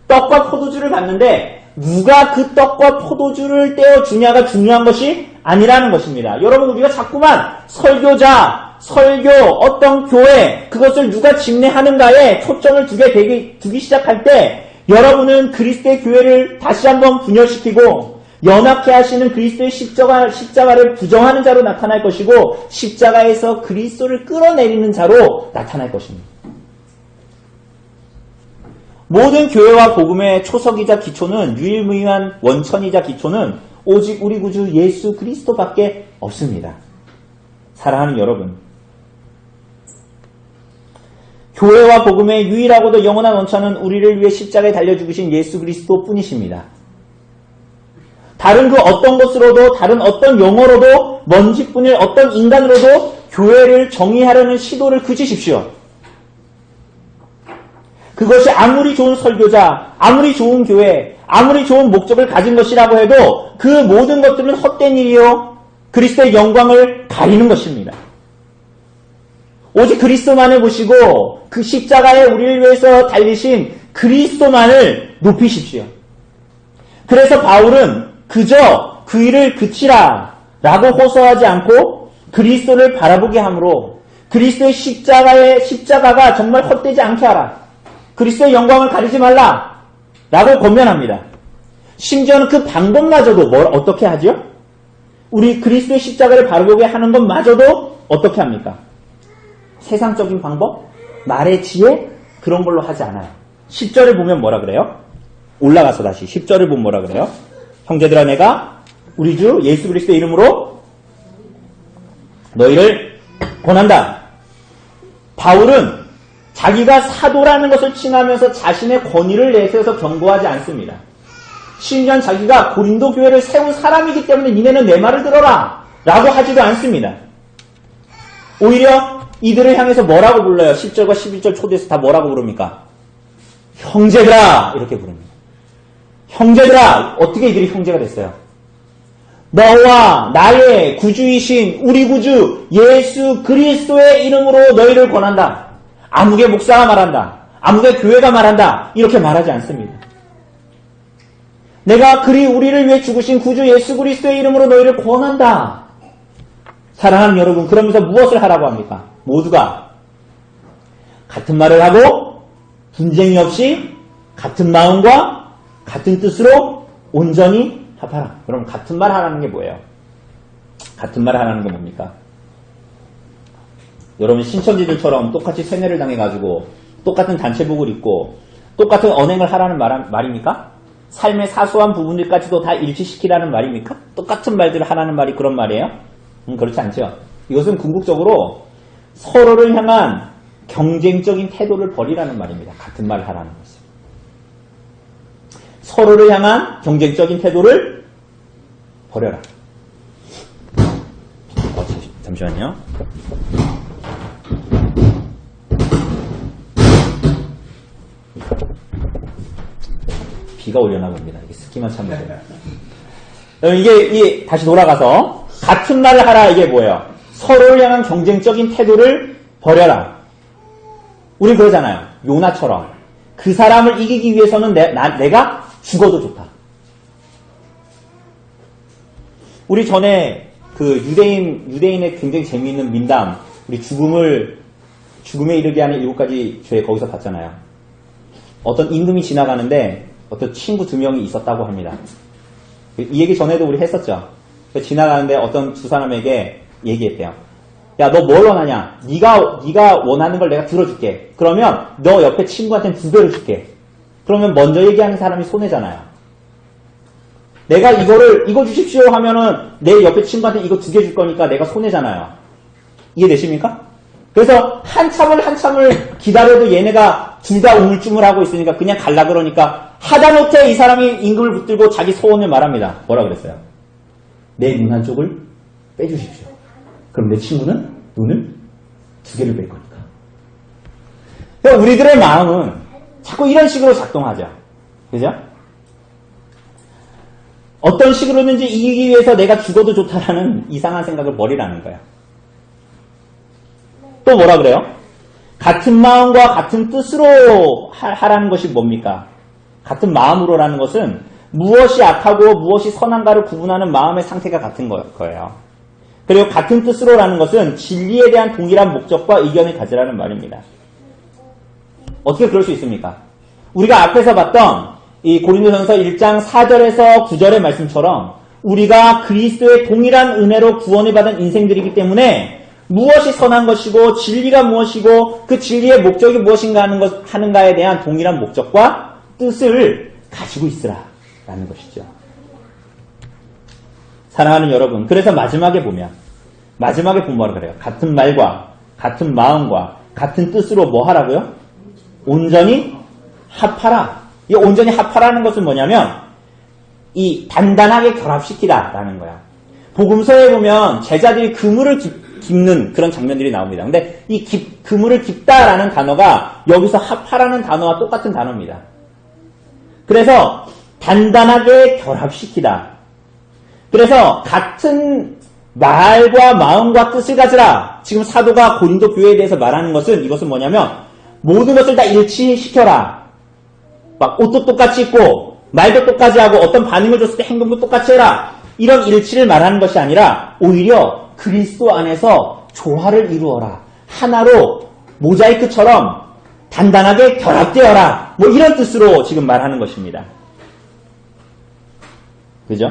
떡과 포도주를 받는데 누가 그 떡과 포도주를 떼어주냐가 중요한 것이 아니라는 것입니다. 여러분 우리가 자꾸만 설교자, 설교, 어떤 교회 그것을 누가 집례하는가에 초점을 두기 시작할 때 여러분은 그리스도의 교회를 다시 한번 분열시키고 연약해 하시는 그리스도의 십자가를 부정하는 자로 나타날 것이고 십자가에서 그리스도를 끌어내리는 자로 나타날 것입니다. 모든 교회와 복음의 초석이자 기초는 유일무이한 원천이자 기초는 오직 우리 구주 예수 그리스도밖에 없습니다. 사랑하는 여러분, 교회와 복음의 유일하고도 영원한 원천은 우리를 위해 십자가에 달려 죽으신 예수 그리스도뿐이십니다. 다른 그 어떤 것으로도 다른 어떤 용어로도 먼지뿐일 어떤 인간으로도 교회를 정의하려는 시도를 그치십시오. 그것이 아무리 좋은 설교자, 아무리 좋은 교회, 아무리 좋은 목적을 가진 것이라고 해도 그 모든 것들은 헛된 일이요. 그리스도의 영광을 가리는 것입니다. 오직 그리스도만을 보시고 그 십자가에 우리를 위해서 달리신 그리스도만을 높이십시오. 그래서 바울은 그저 그 일을 그치라 라고 호소하지 않고 그리스도를 바라보게 함으로 그리스도의 십자가가 정말 헛되지 않게 하라. 그리스도의 영광을 가리지 말라 라고 권면합니다. 심지어는 그 방법마저도 어떻게 하죠? 우리 그리스도의 십자가를 바라보게 하는 것마저도 어떻게 합니까? 세상적인 방법? 말의 지혜? 그런 걸로 하지 않아요. 10절을 보면 뭐라 그래요? 올라가서 다시 10절을 보면 뭐라 그래요? 형제들아 내가 우리 주 예수 그리스도의 이름으로 너희를 권한다. 바울은 자기가 사도라는 것을 칭하면서 자신의 권위를 내세워서 경고하지 않습니다. 심지어 자기가 고린도 교회를 세운 사람이기 때문에 니네는 내 말을 들어라 라고 하지도 않습니다. 오히려 이들을 향해서 뭐라고 불러요? 10절과 11절 초대에서 다 뭐라고 부릅니까? 형제들아 이렇게 부릅니다. 형제들아. 어떻게 이들이 형제가 됐어요? 너와 나의 구주이신 우리 구주 예수 그리스도의 이름으로 너희를 권한다. 아무개 목사가 말한다. 아무개 교회가 말한다. 이렇게 말하지 않습니다. 내가 우리를 위해 죽으신 구주 예수 그리스도의 이름으로 너희를 권한다. 사랑하는 여러분, 그러면서 무엇을 하라고 합니까? 모두가 같은 말을 하고 분쟁이 없이 같은 마음과 같은 뜻으로 온전히 합하라. 그럼 같은 말 하라는 게 뭐예요? 같은 말 하라는 게 뭡니까? 여러분 신천지들처럼 똑같이 세뇌를 당해가지고 똑같은 단체복을 입고 똑같은 언행을 하라는 말입니까? 삶의 사소한 부분들까지도 다 일치시키라는 말입니까? 똑같은 말들을 하라는 말이 그런 말이에요? 그렇지 않죠. 이것은 궁극적으로 서로를 향한 경쟁적인 태도를 버리라는 말입니다. 같은 말을 하라는 것은. 서로를 향한 경쟁적인 태도를 버려라. 잠시만요. 비가 오려나 봅니다. 이게 습기만 참으면 돼요. 이게 다시 돌아가서 같은 말을 하라. 이게 뭐예요? 서로를 향한 경쟁적인 태도를 버려라. 우리 그러잖아요. 요나처럼 그 사람을 이기기 위해서는 내가 죽어도 좋다. 우리 전에 그 유대인의 굉장히 재미있는 민담, 우리 죽음에 이르게 하는 7가지 죄 거기서 봤잖아요. 어떤 임금이 지나가는데 어떤 친구 2명이 있었다고 합니다. 이 얘기 전에도 우리 했었죠. 지나가는데 어떤 두 사람에게 얘기했대요. 야, 너 뭘 원하냐? 네가 원하는 걸 내가 들어줄게. 그러면 너 옆에 친구한테는 2배로 줄게. 그러면 먼저 얘기하는 사람이 손해잖아요. 내가 이거 주십시오 하면은 내 옆에 친구한테 이거 2개 줄 거니까 내가 손해잖아요. 이해되십니까? 그래서 한참을 기다려도 얘네가 둘 다 우물쭈물하고 있으니까 그냥 갈라 그러니까 하다못해 이 사람이 임금을 붙들고 자기 소원을 말합니다. 뭐라 그랬어요? 내 눈 한쪽을 빼주십시오. 그럼 내 친구는 눈을 2개를 뺄 거니까. 그러니까 우리들의 마음은 자꾸 이런 식으로 작동하죠. 그죠? 어떤 식으로든지 이기기 위해서 내가 죽어도 좋다라는 이상한 생각을 버리라는 거예요. 또 뭐라 그래요? 같은 마음과 같은 뜻으로 하라는 것이 뭡니까? 같은 마음으로라는 것은 무엇이 악하고 무엇이 선한가를 구분하는 마음의 상태가 같은 거예요. 그리고 같은 뜻으로라는 것은 진리에 대한 동일한 목적과 의견을 가지라는 말입니다. 어떻게 그럴 수 있습니까? 우리가 앞에서 봤던 이 고린도전서 1장 4절에서 9절의 말씀처럼 우리가 그리스도의 동일한 은혜로 구원을 받은 인생들이기 때문에 무엇이 선한 것이고 진리가 무엇이고 그 진리의 목적이 무엇인가 하는가에 대한 동일한 목적과 뜻을 가지고 있으라라는 것이죠. 사랑하는 여러분, 그래서 마지막에 보면 뭐라 그래요? 같은 말과 같은 마음과 같은 뜻으로 뭐 하라고요? 온전히 합하라. 이 온전히 합하라는 것은 뭐냐면 이 단단하게 결합시키다라는 거야. 복음서에 보면 제자들이 그물을 깁는 그런 장면들이 나옵니다. 근데 이 그물을 깁다라는 단어가 여기서 합하라는 단어와 똑같은 단어입니다. 그래서 단단하게 결합시키다. 그래서 같은 말과 마음과 뜻을 가지라. 지금 사도가 고린도 교회에 대해서 말하는 것은 이것은 뭐냐면 모든 것을 다 일치시켜라. 막 옷도 똑같이 입고 말도 똑같이 하고 어떤 반응을 줬을 때 행동도 똑같이 해라. 이런 일치를 말하는 것이 아니라 오히려 그리스도 안에서 조화를 이루어라. 하나로 모자이크처럼 단단하게 결합되어라. 뭐 이런 뜻으로 지금 말하는 것입니다. 그죠?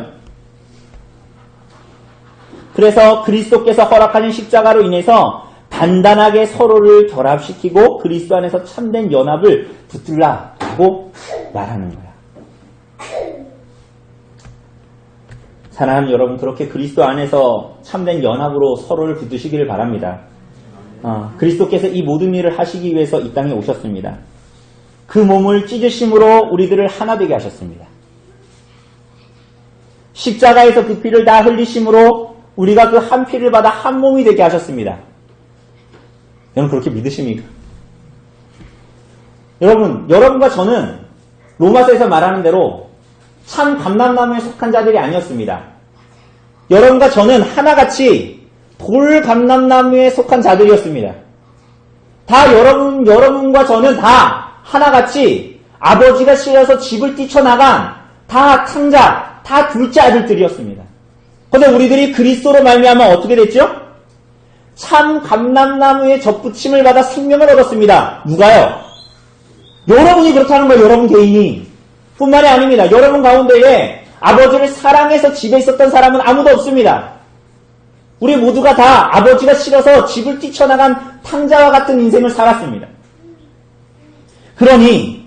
그래서 그리스도께서 허락하신 십자가로 인해서 단단하게 서로를 결합시키고 그리스도 안에서 참된 연합을 붙들라라고 말하는 거야. 사랑하는 여러분, 그렇게 그리스도 안에서 참된 연합으로 서로를 붙드시기를 바랍니다. 그리스도께서 이 모든 일을 하시기 위해서 이 땅에 오셨습니다. 그 몸을 찢으심으로 우리들을 하나 되게 하셨습니다. 십자가에서 그 피를 다 흘리심으로 우리가 그 한 피를 받아 한 몸이 되게 하셨습니다. 여러분 그렇게 믿으십니까? 여러분과 저는 로마서에서 말하는 대로 참 감람나무에 속한 자들이 아니었습니다. 여러분과 저는 하나같이 돌 감람나무에 속한 자들이었습니다. 다 여러분과 저는 다 하나같이 아버지가 싫어서 집을 뛰쳐나간 다 탕자, 다 둘째 아들들이었습니다. 그런데 우리들이 그리스도로 말미암아 어떻게 됐죠? 참 감람나무에 접붙임을 받아 생명을 얻었습니다. 누가요? 여러분이 그렇다는 거예요. 여러분 개인이. 뿐만이 아닙니다. 여러분 가운데에 아버지를 사랑해서 집에 있었던 사람은 아무도 없습니다. 우리 모두가 다 아버지가 싫어서 집을 뛰쳐나간 탕자와 같은 인생을 살았습니다. 그러니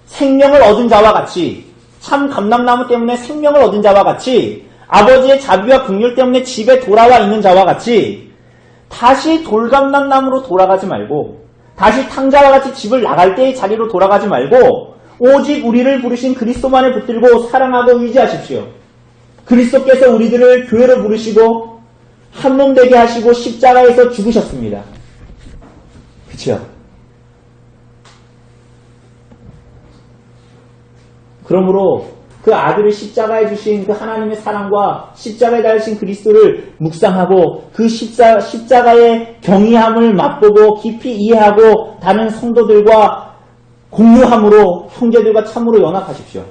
생명을 얻은 자와 같이, 참 감람나무 때문에 생명을 얻은 자와 같이, 아버지의 자비와 긍휼 때문에 집에 돌아와 있는 자와 같이 다시 돌감람나무로 돌아가지 말고, 다시 탕자와 같이 집을 나갈 때의 자리로 돌아가지 말고 오직 우리를 부르신 그리스도만을 붙들고 사랑하고 의지하십시오. 그리스도께서 우리들을 교회로 부르시고 한 몸 되게 하시고 십자가에서 죽으셨습니다. 그렇죠? 그러므로 그 아들을 십자가에 주신 그 하나님의 사랑과 십자가에 달리신 그리스도를 묵상하고 그 십자가의 경이함을 맛보고 깊이 이해하고 다른 성도들과 공유함으로 형제들과 참으로 연합하십시오.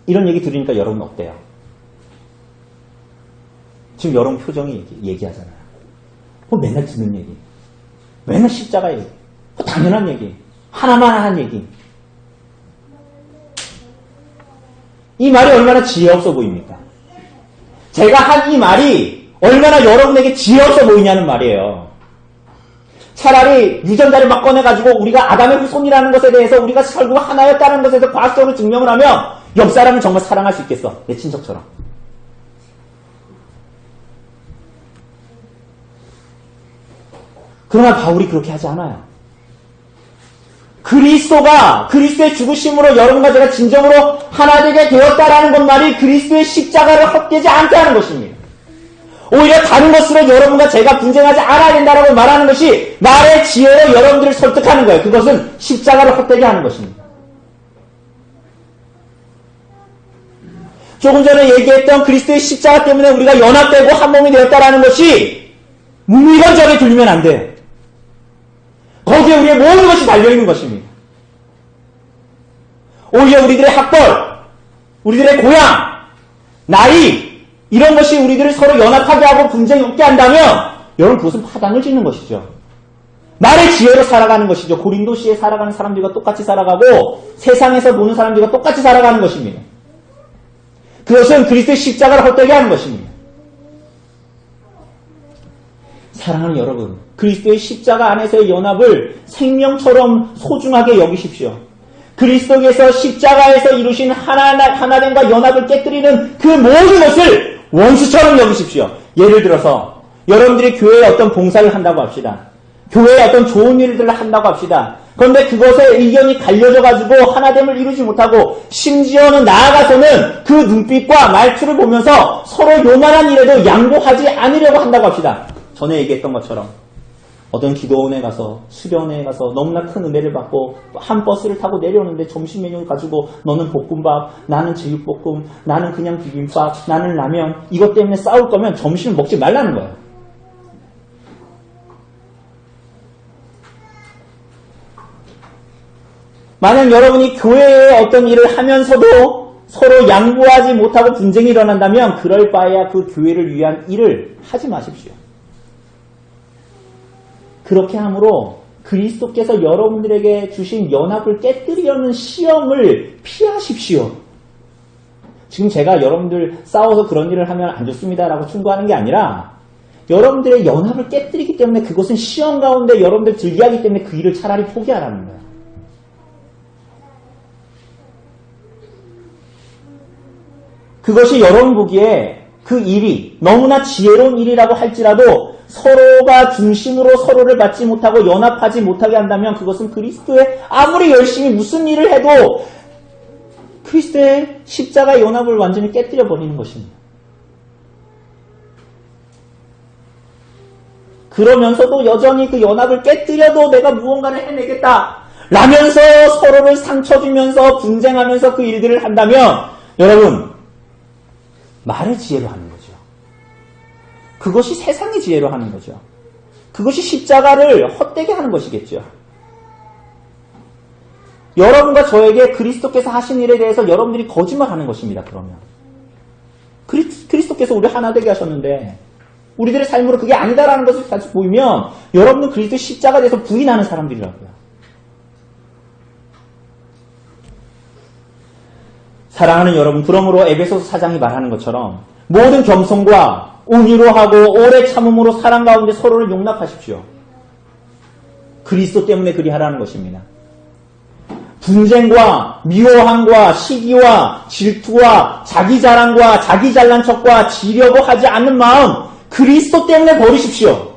이런 얘기 들으니까 여러분 어때요? 지금 여러분 표정이 얘기하잖아요. 뭐 맨날 듣는 얘기, 맨날 십자가 얘기, 뭐 당연한 얘기, 하나만 하는 얘기. 이 말이 얼마나 지혜 없어 보입니까? 제가 한 이 말이 얼마나 여러분에게 지혜 없어 보이냐는 말이에요. 차라리 유전자를 막 꺼내가지고 우리가 아담의 후손이라는 것에 대해서 우리가 결국 하나였다는 것에 대해서 과학적으로 증명을 하면 옆 사람을 정말 사랑할 수 있겠어. 내 친척처럼. 그러나 바울이 그렇게 하지 않아요. 그리스도의 죽으심으로 여러분과 제가 진정으로 하나 되게 되었다라는 것 말이 그리스도의 십자가를 헛되지 않게 하는 것입니다. 오히려 다른 것으로 여러분과 제가 분쟁하지 않아야 된다라고 말하는 것이 말의 지혜로 여러분들을 설득하는 거예요. 그것은 십자가를 헛되게 하는 것입니다. 조금 전에 얘기했던 그리스도의 십자가 때문에 우리가 연합되고 한 몸이 되었다라는 것이 무미건적에 들리면 안 돼요. 거기에 우리의 모든 것이 달려있는 것입니다. 오히려 우리들의 학벌, 우리들의 고향, 나이, 이런 것이 우리들을 서로 연합하게 하고 분쟁이 없게 한다면 여러분 그것은 파당을 짓는 것이죠. 말의 지혜로 살아가는 것이죠. 고린도시에 살아가는 사람들과 똑같이 살아가고 세상에서 노는 사람들과 똑같이 살아가는 것입니다. 그것은 그리스도의 십자가를 헛되게 하는 것입니다. 사랑하는 여러분, 그리스도의 십자가 안에서의 연합을 생명처럼 소중하게 여기십시오. 그리스도께서 십자가에서 이루신 하나됨과 연합을 깨뜨리는 그 모든 것을 원수처럼 여기십시오. 예를 들어서 여러분들이 교회에 어떤 봉사를 한다고 합시다. 교회에 어떤 좋은 일들을 한다고 합시다. 그런데 그것에 의견이 갈려져가지고 하나됨을 이루지 못하고 심지어는 나아가서는 그 눈빛과 말투를 보면서 서로 요만한 일에도 양보하지 않으려고 한다고 합시다. 전에 얘기했던 것처럼 어떤 기도원에 가서 수련회에 가서 너무나 큰 은혜를 받고 한 버스를 타고 내려오는데 점심 메뉴를 가지고 너는 볶음밥, 나는 제육볶음, 나는 그냥 비빔밥, 나는 라면 이것 때문에 싸울 거면 점심을 먹지 말라는 거예요. 만약 여러분이 교회에 어떤 일을 하면서도 서로 양보하지 못하고 분쟁이 일어난다면 그럴 바에야 그 교회를 위한 일을 하지 마십시오. 그렇게 함으로 그리스도께서 여러분들에게 주신 연합을 깨뜨리려는 시험을 피하십시오. 지금 제가 여러분들 싸워서 그런 일을 하면 안 좋습니다라고 충고하는 게 아니라 여러분들의 연합을 깨뜨리기 때문에 그것은 시험 가운데 여러분들 들게 하기 때문에 그 일을 차라리 포기하라는 거예요. 그것이 여러분 보기에 그 일이 너무나 지혜로운 일이라고 할지라도 서로가 중심으로 서로를 받지 못하고 연합하지 못하게 한다면 그것은 그리스도의 아무리 열심히 무슨 일을 해도 그리스도의 십자가 연합을 완전히 깨뜨려 버리는 것입니다. 그러면서도 여전히 그 연합을 깨뜨려도 내가 무언가를 해내겠다 라면서 서로를 상처 주면서 분쟁하면서 그 일들을 한다면 여러분 말의 지혜로 하는 거죠. 그것이 세상의 지혜로 하는 거죠. 그것이 십자가를 헛되게 하는 것이겠죠. 여러분과 저에게 그리스도께서 하신 일에 대해서 여러분들이 거짓말하는 것입니다. 그러면 그리스도께서 우리 하나 되게 하셨는데 우리들의 삶으로 그게 아니다라는 것을 다시 보이면 여러분은 그리스도의 십자가에 대해서 부인하는 사람들이라고요. 사랑하는 여러분, 그러므로 에베소서 4장이 말하는 것처럼 모든 겸손과 온유로 하고 오래 참음으로 사랑 가운데 서로를 용납하십시오. 그리스도 때문에 그리하라는 것입니다. 분쟁과 미워함과 시기와 질투와 자기 자랑과 자기 잘난 척과 지려고 하지 않는 마음 그리스도 때문에 버리십시오.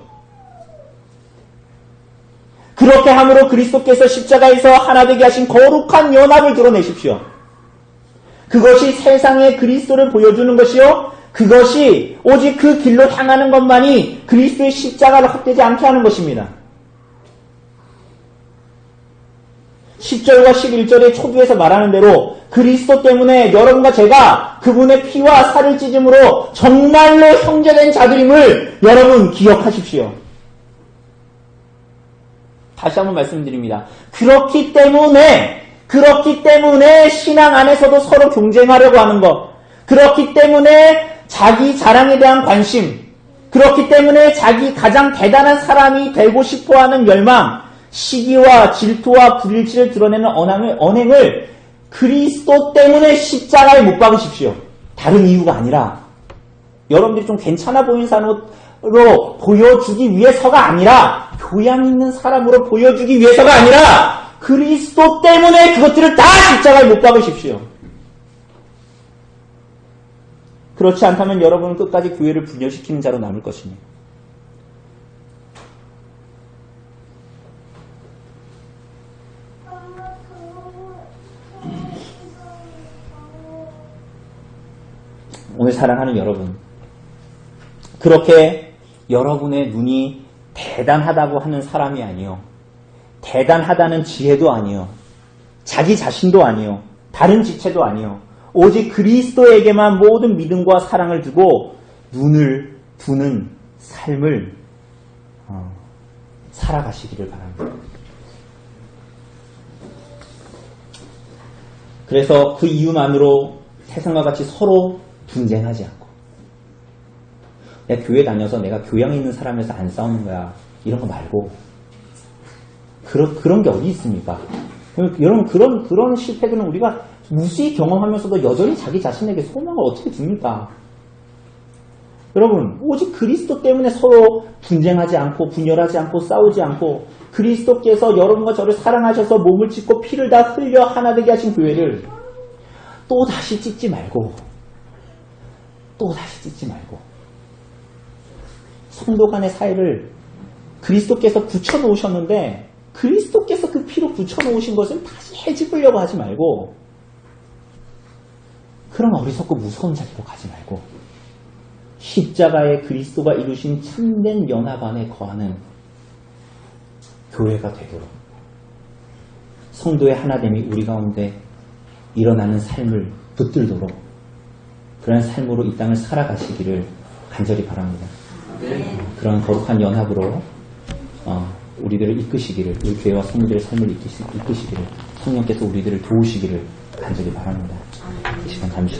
그렇게 함으로 그리스도께서 십자가에서 하나 되게 하신 거룩한 연합을 드러내십시오. 그것이 세상에 그리스도를 보여주는 것이요. 그것이 오직 그 길로 향하는 것만이 그리스도의 십자가를 헛되지 않게 하는 것입니다. 10절과 11절의 초두에서 말하는 대로 그리스도 때문에 여러분과 제가 그분의 피와 살을 찢음으로 정말로 형제된 자들임을 여러분 기억하십시오. 다시 한번 말씀드립니다. 그렇기 때문에 신앙 안에서도 서로 경쟁하려고 하는 것. 그렇기 때문에 자기 자랑에 대한 관심. 그렇기 때문에 자기 가장 대단한 사람이 되고 싶어하는 열망. 시기와 질투와 불일치를 드러내는 언행을 그리스도 때문에 십자가에 못 박으십시오. 다른 이유가 아니라 여러분들이 좀 괜찮아 보이는 사람으로 보여주기 위해서가 아니라 교양 있는 사람으로 보여주기 위해서가 아니라 그리스도 때문에 그것들을 다 십자가에 못 박으십시오. 그렇지 않다면 여러분은 끝까지 교회를 분열시키는 자로 남을 것입니다. 오늘 사랑하는 여러분, 그렇게 여러분의 눈이 대단하다고 하는 사람이 아니요, 대단하다는 지혜도 아니요, 자기 자신도 아니요, 다른 지체도 아니요, 오직 그리스도에게만 모든 믿음과 사랑을 두고 눈을 두는 삶을 살아가시기를 바랍니다. 그래서 그 이유만으로 세상과 같이 서로 분쟁하지 않고, 내가 교회 다녀서 내가 교양 있는 사람에서 안 싸우는 거야, 이런 거 말고, 그런 게 어디 있습니까? 여러분, 그런 실패들은 우리가 무수히 경험하면서도 여전히 자기 자신에게 소망을 어떻게 줍니까? 여러분, 오직 그리스도 때문에 서로 분쟁하지 않고 분열하지 않고 싸우지 않고 그리스도께서 여러분과 저를 사랑하셔서 몸을 찢고 피를 다 흘려 하나 되게 하신 교회를 또 다시 찢지 말고 성도 간의 사이를 그리스도께서 붙여놓으셨는데 그리스도께서 그 피로 붙여놓으신 것을 다시 해집으려고 하지 말고 그런 어리석고 무서운 자리로 가지 말고 십자가의 그리스도가 이루신 참된 연합 안에 거하는 교회가 되도록 성도의 하나됨이 우리 가운데 일어나는 삶을 붙들도록 그런 삶으로 이 땅을 살아가시기를 간절히 바랍니다. 그런 거룩한 연합으로 우리들을 이끄시기를, 우리 교회와 성도들의 삶을 이끄시기를, 성령께서 우리들을 도우시기를 간절히 바랍니다. 이 시간 잠시